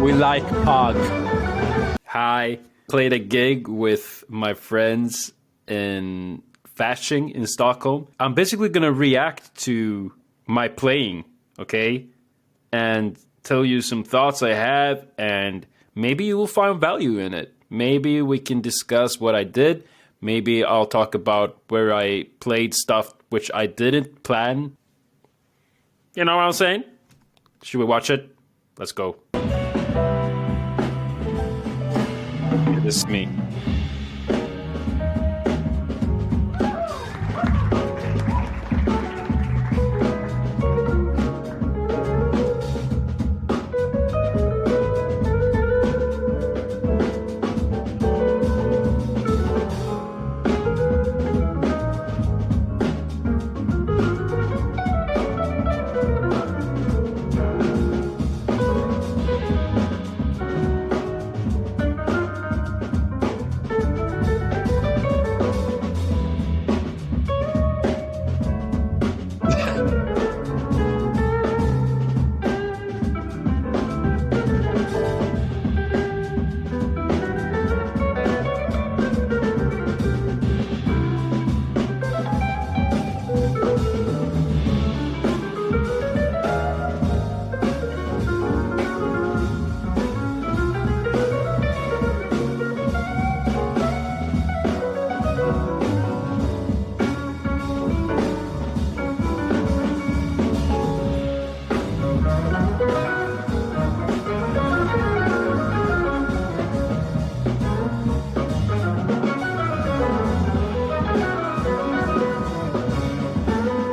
We like Pog. Hi. Played a gig with my friends in Fasching in Stockholm. I'm basically going to react to my playing, okay? And tell you some thoughts I have, and maybe you will find value in it. Maybe we can discuss what I did. Maybe I'll talk about where I played stuff which I didn't plan. You know what I'm saying? Should we watch it? Let's go. This is me.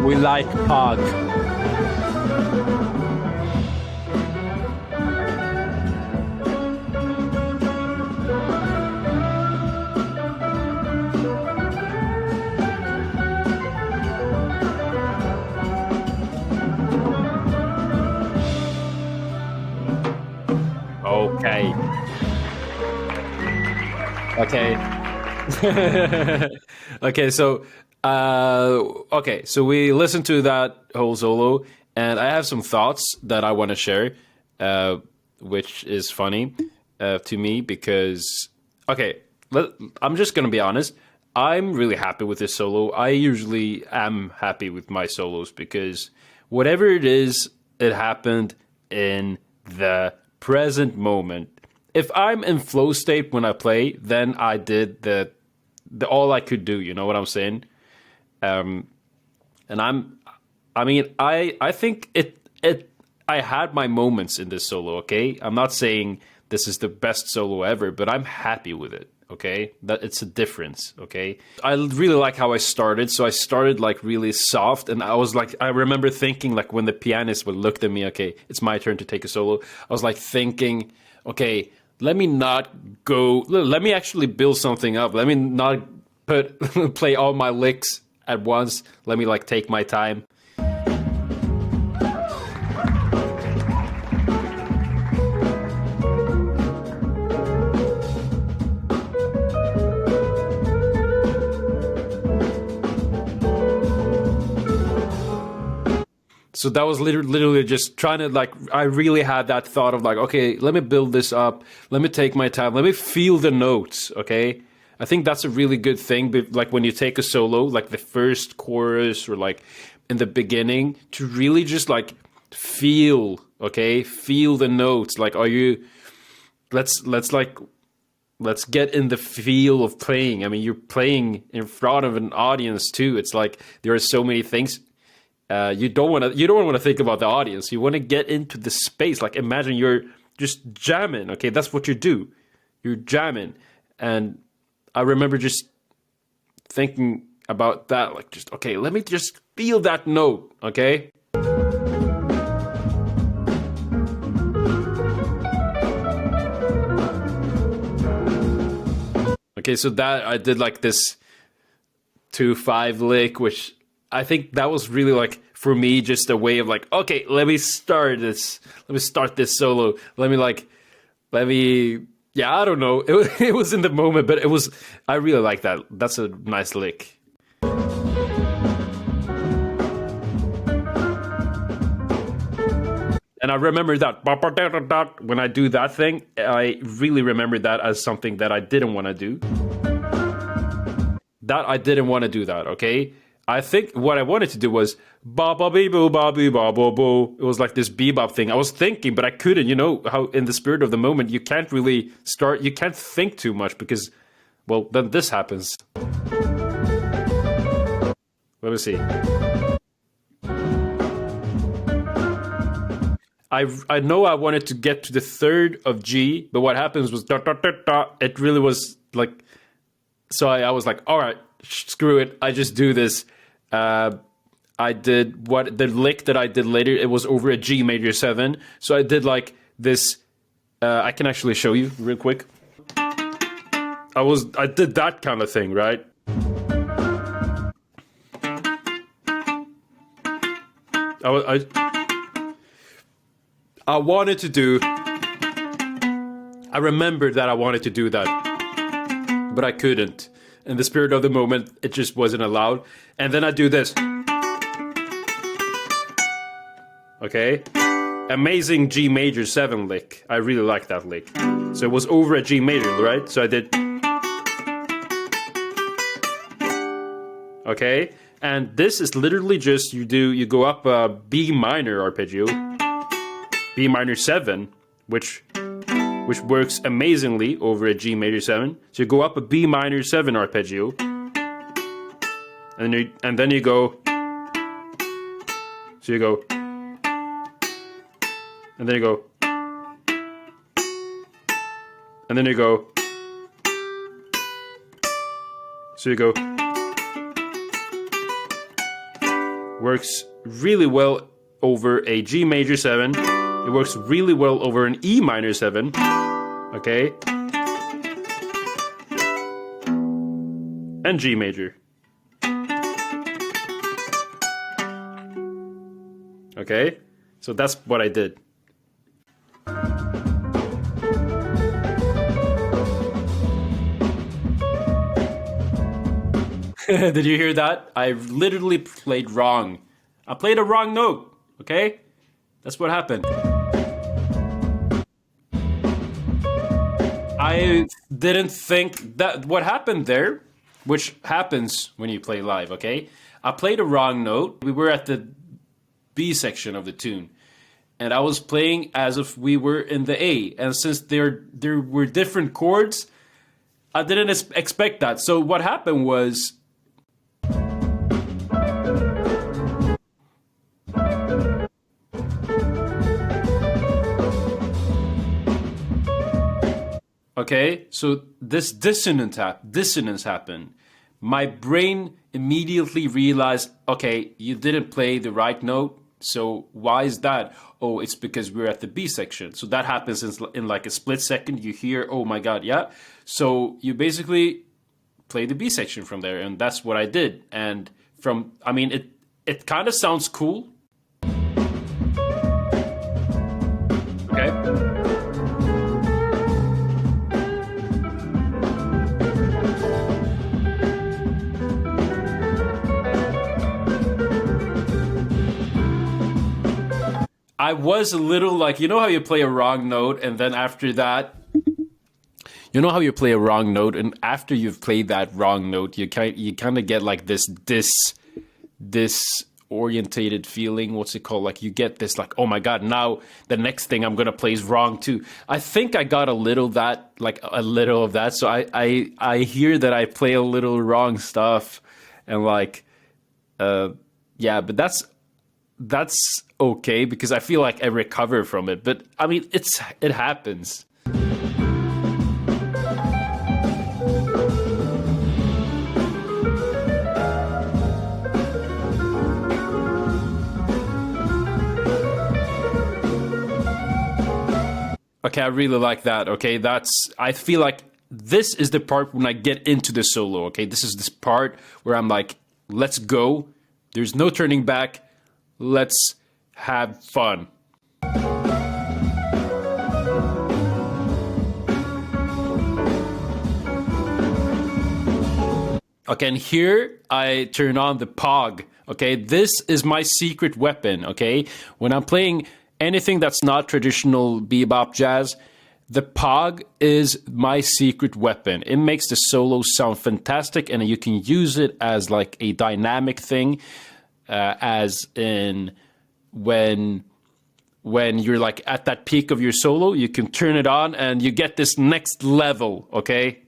We like Pog. Okay. Okay. Okay, so so we listened to that whole solo, and I have some thoughts that I want to share, which is funny to me because I'm just gonna be honest. I'm really happy with this solo. I usually am happy with my solos because whatever it is, it happened in the present moment. If I'm in flow state when I play, then I did the all I could do. You know what I'm saying? And I think I had my moments in this solo. Okay, I'm not saying this is the best solo ever, but I'm happy with it. Okay, that it's a difference. Okay, I really like how I started. So I started like really soft, and I remember thinking like when the pianist would look at me, okay, it's my turn to take a solo. I was like thinking, okay, let me actually build something up. Let me not play all my licks at once. Let me like take my time. So that was literally just trying to like, I really had that thought of like, okay, let me build this up. Let me take my time. Let me feel the notes. Okay. I think that's a really good thing. But like when you take a solo, like the first chorus or like in the beginning, to really just like feel, okay, feel the notes. Like, let's get in the feel of playing. I mean, you're playing in front of an audience too. It's like there are so many things. You don't want to think about the audience. You want to get into the space. Like imagine you're just jamming. Okay, that's what you do. You're jamming, and I remember just thinking about that. Like just okay, let me just feel that note. Okay. Okay, so that I did like this 2-5 lick, which I think that was really like for me just a way of like, okay, let me start this solo. Yeah, I don't know. It was in the moment, but I really like that. That's a nice lick. And I remember that when I do that thing, I really remember that as something that I didn't want to do. That I didn't want to do that, okay? I think what I wanted to do was ba ba bee boo ba bee ba bo bo. It was like this bebop thing. I was thinking, but I couldn't. You know how in the spirit of the moment you can't really start. You can't think too much because, well, then this happens. Let me see. I know I wanted to get to the third of G, but what happens was it really was like. So I was like, all right, screw it. I just do this. I did what the lick that I did later. It was over a G major 7. So I did like this. I can actually show you real quick. I did that kind of thing, right? I wanted to do. I remembered that I wanted to do that. But I couldn't. In the spirit of the moment, it just wasn't allowed. And then I do this. Okay? Amazing G major 7 lick. I really like that lick. So it was over a G major, right? So I did. Okay? And this is literally just you go up a B minor arpeggio. B minor 7, which works amazingly over a G major 7. So you go up a B minor 7 arpeggio, and then you go. So you go, and then you go, and then you go. So you go. Works really well over a G major 7. It works really well over an E minor 7, okay? And G major. Okay? So that's what I did. Did you hear that? I literally played wrong. I played a wrong note, okay? That's what happened. I didn't think that what happened there, which happens when you play live, okay? I played a wrong note. We were at the B section of the tune, and I was playing as if we were in the A. And since there were different chords, I didn't expect that. So what happened was, okay, so this dissonance happened. My brain immediately realized, okay, you didn't play the right note. So why is that? Oh, it's because we're at the B section. So that happens in like a split second. You hear, oh my God, yeah. So you basically play the B section from there, and that's what I did. And it kind of sounds cool. Okay. I was a little like, you know how you play a wrong note and then after that, you know how you play a wrong note and after you've played that wrong note, you kind of get like this orientated feeling. What's it called? Like you get this like, oh my God, now the next thing I'm going to play is wrong too. I think I got a little of that. So I hear that I play a little wrong stuff and like, yeah, but that's okay because I feel like I recover from it. But I mean, it happens. Okay, I really like that. Okay, I feel like this is the part when I get into the solo. Okay, this is this part where I'm like, let's go. There's no turning back. Let's have fun. Okay, and here I turn on the POG. Okay, this is my secret weapon. Okay, when I'm playing anything that's not traditional bebop jazz, the Pog is my secret weapon. It makes the solos sound fantastic, and you can use it as like a dynamic thing, as in when you're like at that peak of your solo, you can turn it on and you get this next level, okay?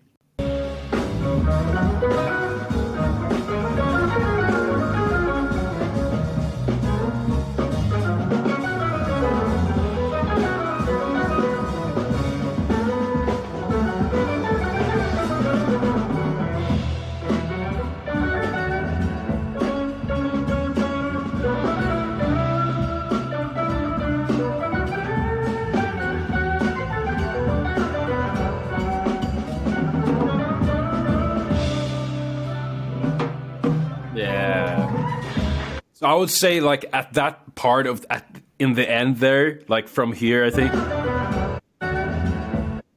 Yeah. So I would say like at that part of in the end there, like from here, I think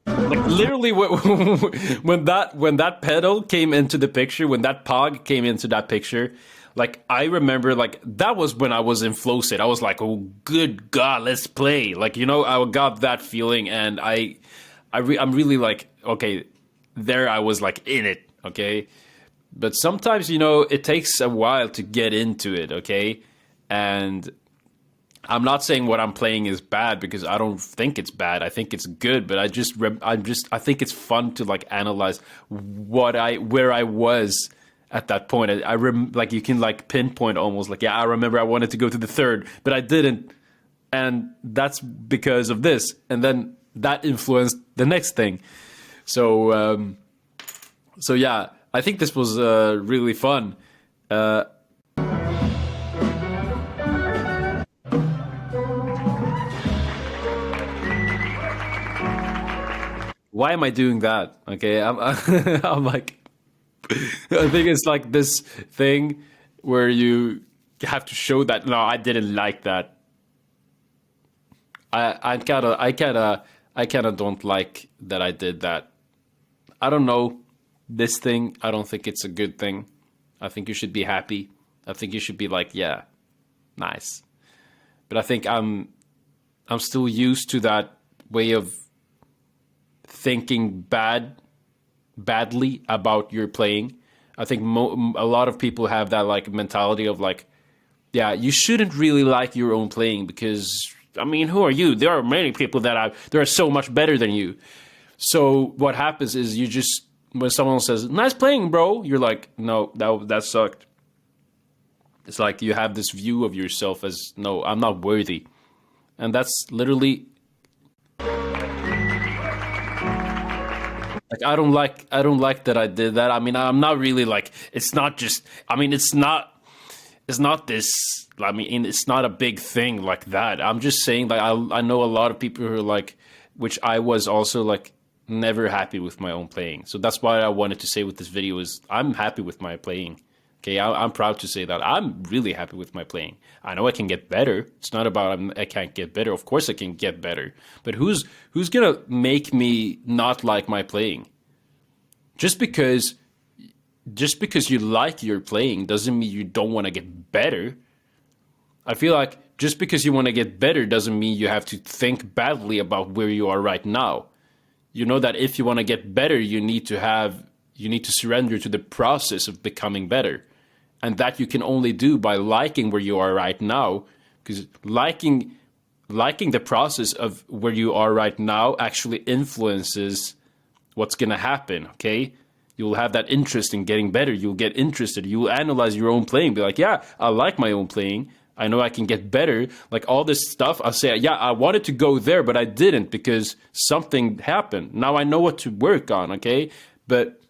like literally when that pedal came into the picture, when that Pog came into that picture, like I remember like that was when I was in flow state. I was like, oh good God, let's play. Like, you know, I got that feeling, and I'm really like, okay, there I was like in it, okay? But sometimes, you know, it takes a while to get into it, okay? And I'm not saying what I'm playing is bad, because I don't think it's bad. I think it's good, but I think it's fun to like analyze where I was at that point. Like you can like pinpoint almost like, yeah, I remember I wanted to go to the third, but I didn't. And that's because of this. And then that influenced the next thing. So yeah, I think this was really fun. Why am I doing that? Okay, I'm like, I think it's like this thing where you have to show that, no, I didn't like that. I kind of don't like that I did that. I don't know. This thing, I don't think it's a good thing. I think you should be happy. I think you should be like, yeah, nice. But I think I'm still used to that way of thinking badly about your playing. I think a lot of people have that like mentality of like, yeah, you shouldn't really like your own playing, because I mean, who are you? There are many people that are so much better than you. So what happens is you just, when someone says, nice playing, bro, you're like, no, that sucked. It's like you have this view of yourself as, no, I'm not worthy. And that's literally, like, I don't like that I did that. I mean, I'm not really like, it's not just, I mean, it's not this, I mean, it's not a big thing like that. I'm just saying, like, I know a lot of people who are like, which I was also like, never happy with my own playing. So that's why I wanted to say with this video is I'm happy with my playing. Okay, I'm proud to say that I'm really happy with my playing. I know I can get better. It's not about I can't get better. Of course I can get better. But who's gonna make me not like my playing? Just because you like your playing doesn't mean you don't want to get better. I feel like just because you want to get better doesn't mean you have to think badly about where you are right now. You know that if you want to get better, you need to surrender to the process of becoming better. And that you can only do by liking where you are right now, because liking the process of where you are right now actually influences what's going to happen, okay? You'll have that interest in getting better. You'll get interested. You'll analyze your own playing. Be like, yeah, I like my own playing. I know I can get better. Like all this stuff, I'll say, yeah, I wanted to go there, but I didn't because something happened. Now I know what to work on, okay? But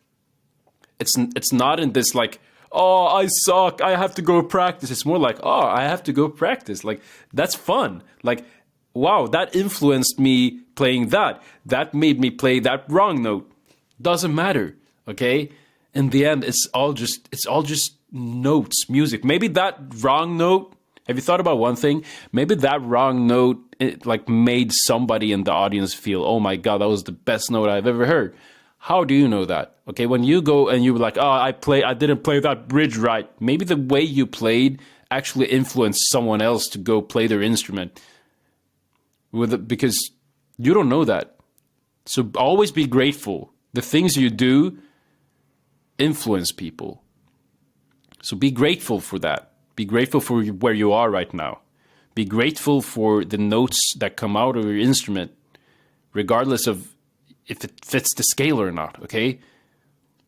it's not in this like, oh, I suck, I have to go practice. It's more like, oh, I have to go practice. Like, that's fun. Like, wow, that influenced me playing that. That made me play that wrong note. Doesn't matter, okay? In the end, it's all just notes, music. Maybe that wrong note, have you thought about one thing? Maybe that wrong note, it like made somebody in the audience feel, oh my God, that was the best note I've ever heard. How do you know that? Okay, when you go and you're like, oh, I didn't play that bridge right. Maybe the way you played actually influenced someone else to go play their instrument. because you don't know that. So always be grateful. The things you do influence people. So be grateful for that. Be grateful for where you are right now. Be grateful for the notes that come out of your instrument, regardless of if it fits the scale or not, okay?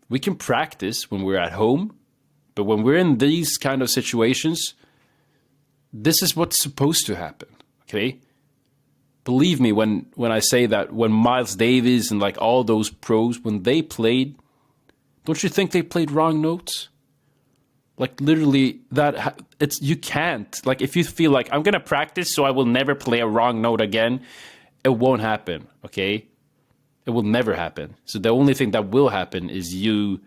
We can practice when we're at home, but when we're in these kind of situations, this is what's supposed to happen, okay? Believe me when I say that when Miles Davis and like all those pros, when they played, don't you think they played wrong notes? Like literally you can't. Like if you feel like I'm going to practice so I will never play a wrong note again, it won't happen, okay? It will never happen. So the only thing that will happen is you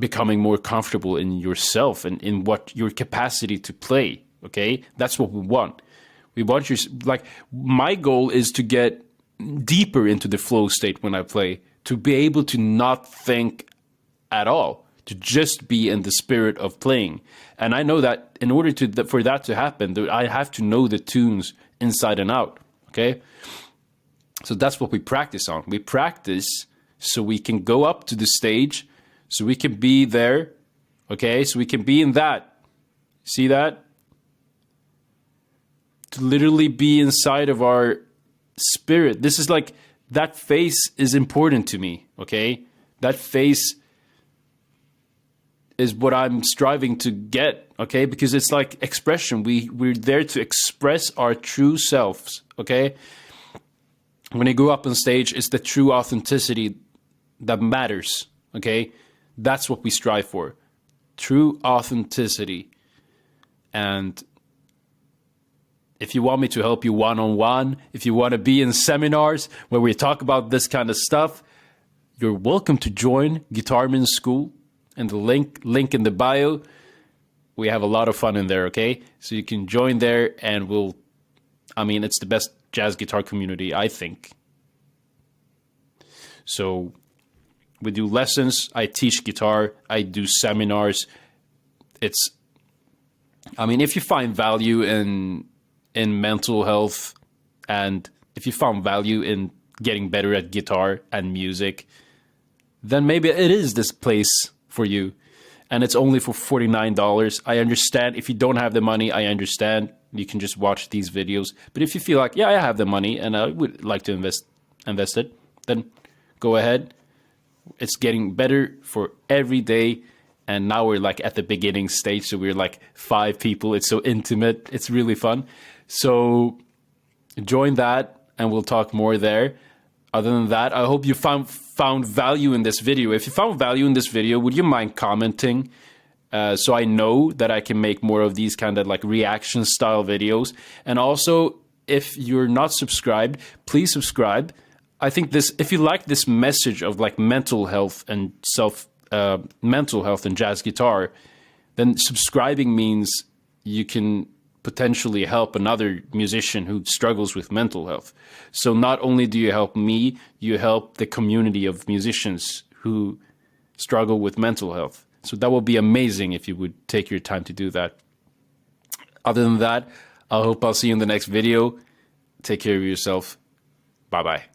becoming more comfortable in yourself and in what your capacity to play, okay? That's what we want. We want your, like, my goal is to get deeper into the flow state when I play, to be able to not think at all, to just be in the spirit of playing. And I know that in order for that to happen, I have to know the tunes inside and out, okay? So that's what we practice on. We practice so we can go up to the stage, so we can be there, okay? So we can be in that. See that? To literally be inside of our spirit. This is like, that phase is important to me, okay? That phase is what I'm striving to get, okay? Because it's like expression. We're there to express our true selves, okay? When you go up on stage, it's the true authenticity that matters, okay? That's what we strive for. True authenticity. And if you want me to help you one-on-one, if you want to be in seminars where we talk about this kind of stuff, you're welcome to join GuitArmin School. And the link in the bio, we have a lot of fun in there, okay? So you can join there and it's the best jazz guitar community, I think. So we do lessons, I teach guitar, I do seminars. If you find value in mental health, and if you found value in getting better at guitar and music, then maybe it is this place for you. And it's only for $49. I understand if you don't have the money, I understand. You can just watch these videos. But if you feel like, yeah, I have the money and I would like to invest it, then go ahead. It's getting better for every day. And now we're like at the beginning stage. So we're like 5 people. It's so intimate. It's really fun. So join that and we'll talk more there. Other than that, I hope you found value in this video. If you found value in this video, would you mind commenting so I know that I can make more of these kind of like reaction style videos? And also, if you're not subscribed, please subscribe. I think if you like this message of like mental health and mental health and jazz guitar, then subscribing means you can potentially help another musician who struggles with mental health. So not only do you help me, you help the community of musicians who struggle with mental health. So that would be amazing if you would take your time to do that. Other than that, I hope I'll see you in the next video. Take care of yourself. Bye-bye.